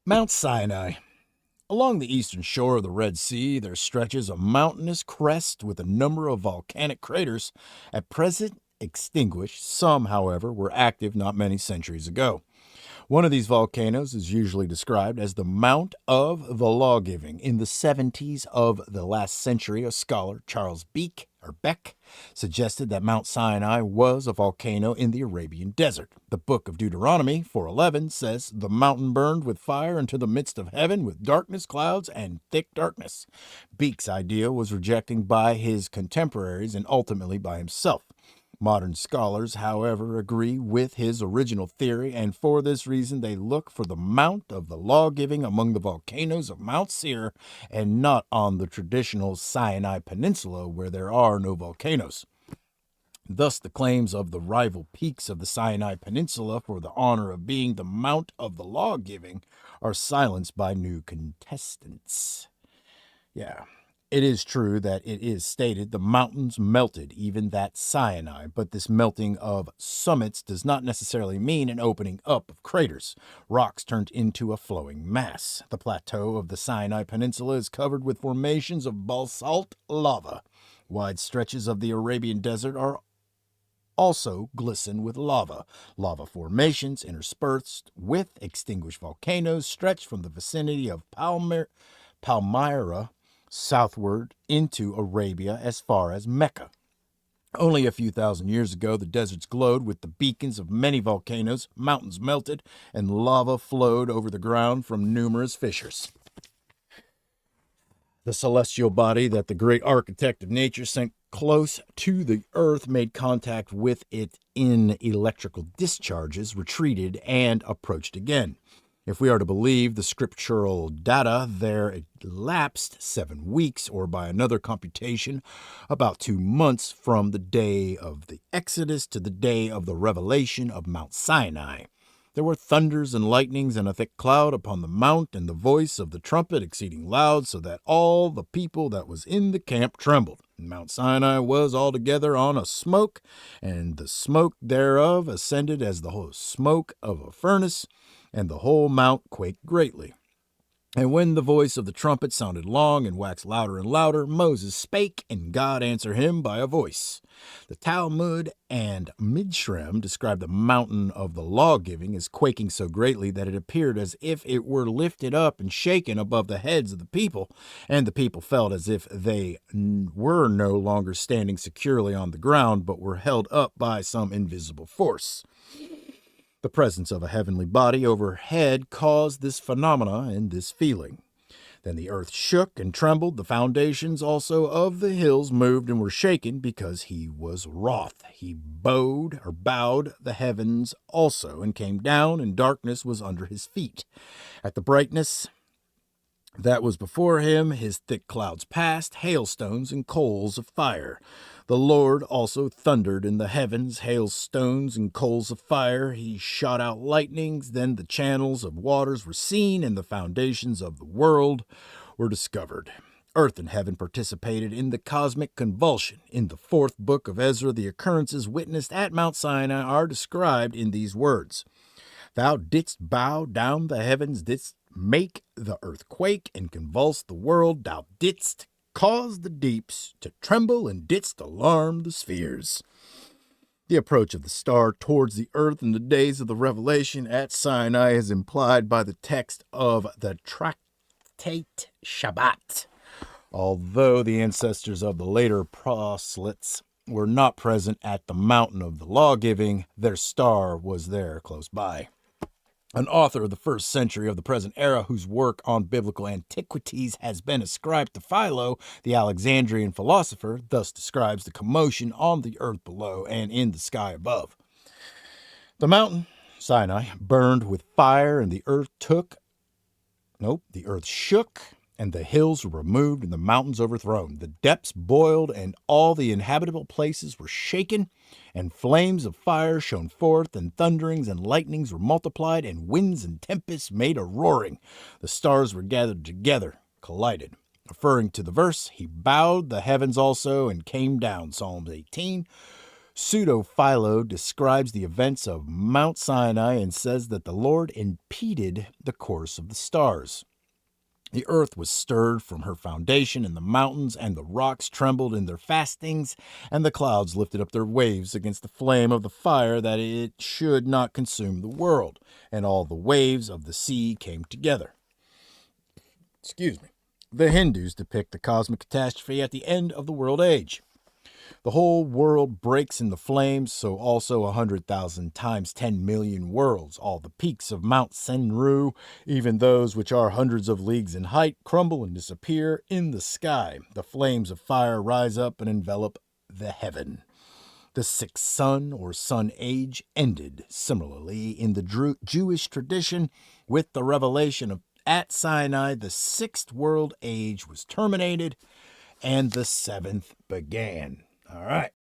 Mount Sinai. Along the eastern shore of the Red Sea, there stretches a mountainous crest with a number of volcanic craters, at present extinguished. Some, however, were active not many centuries ago. One of these volcanoes is usually described as the Mount of the Lawgiving. In the 70s of the last century, a scholar, Charles Beck, suggested that Mount Sinai was a volcano in the Arabian desert. The book of Deuteronomy 4:11 says, "The mountain burned with fire into the midst of heaven with darkness, clouds, and thick darkness." Beek's idea was rejected by his contemporaries and ultimately by himself. Modern scholars, however, agree with his original theory, and for this reason they look for the Mount of the Lawgiving among the volcanoes of Mount Seir and not on the traditional Sinai Peninsula where there are no volcanoes. Thus, the claims of the rival peaks of the Sinai Peninsula for the honor of being the Mount of the Lawgiving are silenced by new contestants. Yeah. It is true that it is stated the mountains melted, even that Sinai, but this melting of summits does not necessarily mean an opening up of craters. Rocks turned into a flowing mass. The plateau of the Sinai Peninsula is covered with formations of basalt lava. Wide stretches of the Arabian desert are also glisten with lava. Lava formations interspersed with extinguished volcanoes stretch from the vicinity of Palmyra southward into Arabia as far as Mecca. Only a few thousand years ago, the deserts glowed with the beacons of many volcanoes, mountains melted, and lava flowed over the ground from numerous fissures. The celestial body that the great architect of nature sent close to the earth made contact with it in electrical discharges, retreated, and approached again. If we are to believe the scriptural data, there elapsed 7 weeks, or by another computation, about 2 months from the day of the Exodus to the day of the revelation of Mount Sinai. There were thunders and lightnings and a thick cloud upon the mount, and the voice of the trumpet exceeding loud, so that all the people that was in the camp trembled. And Mount Sinai was altogether on a smoke, and the smoke thereof ascended as the whole smoke of a furnace, and the whole mount quaked greatly. And when the voice of the trumpet sounded long and waxed louder and louder, Moses spake, and God answered him by a voice. The Talmud and Midrashim describe the mountain of the lawgiving as quaking so greatly that it appeared as if it were lifted up and shaken above the heads of the people, and the people felt as if they were no longer standing securely on the ground, but were held up by some invisible force. The presence of a heavenly body overhead caused this phenomena and this feeling. Then the earth shook and trembled. The foundations also of the hills moved and were shaken because he was wroth. He bowed the heavens also and came down, and darkness was under his feet. At the brightness that was before him, his thick clouds passed, hailstones and coals of fire. The Lord also thundered in the heavens, hailstones and coals of fire. He shot out lightnings. Then the channels of waters were seen, and the foundations of the world were discovered. Earth and heaven participated in the cosmic convulsion. In the 4th book of Ezra, the occurrences witnessed at Mount Sinai are described in these words. Thou didst bow down the heavens, didst make the earth quake and convulse the world. Thou didst cause the deeps to tremble and didst alarm the spheres. The approach of the star towards the earth in the days of the revelation at Sinai is implied by the text of the Tractate Shabbat. Although the ancestors of the later proselytes were not present at the mountain of the lawgiving, their star was there close by. An author of the 1st century of the present era, whose work on biblical antiquities has been ascribed to Philo, the Alexandrian philosopher, thus describes the commotion on the earth below and in the sky above. The mountain, Sinai, burned with fire, and the earth shook, and the hills were removed, and the mountains overthrown. The depths boiled, and all the inhabitable places were shaken, and flames of fire shone forth, and thunderings and lightnings were multiplied, and winds and tempests made a roaring. The stars were gathered together, collided. Referring to the verse, he bowed the heavens also and came down, Psalms 18, Pseudo-Philo describes the events of Mount Sinai and says that the Lord impeded the course of the stars. The earth was stirred from her foundation, and the mountains and the rocks trembled in their fastings, and the clouds lifted up their waves against the flame of the fire, that it should not consume the world. And all the waves of the sea came together. Excuse me. The Hindus depict the cosmic catastrophe at the end of the world age. The whole world breaks into flames, so also 100,000 times 10 million worlds. All the peaks of Mount Senru, even those which are hundreds of leagues in height, crumble and disappear in the sky. The flames of fire rise up and envelop the heaven. The sixth sun or sun age ended. Similarly, in the Jewish tradition, with the revelation of at Sinai, the sixth world age was terminated and the seventh began. All right.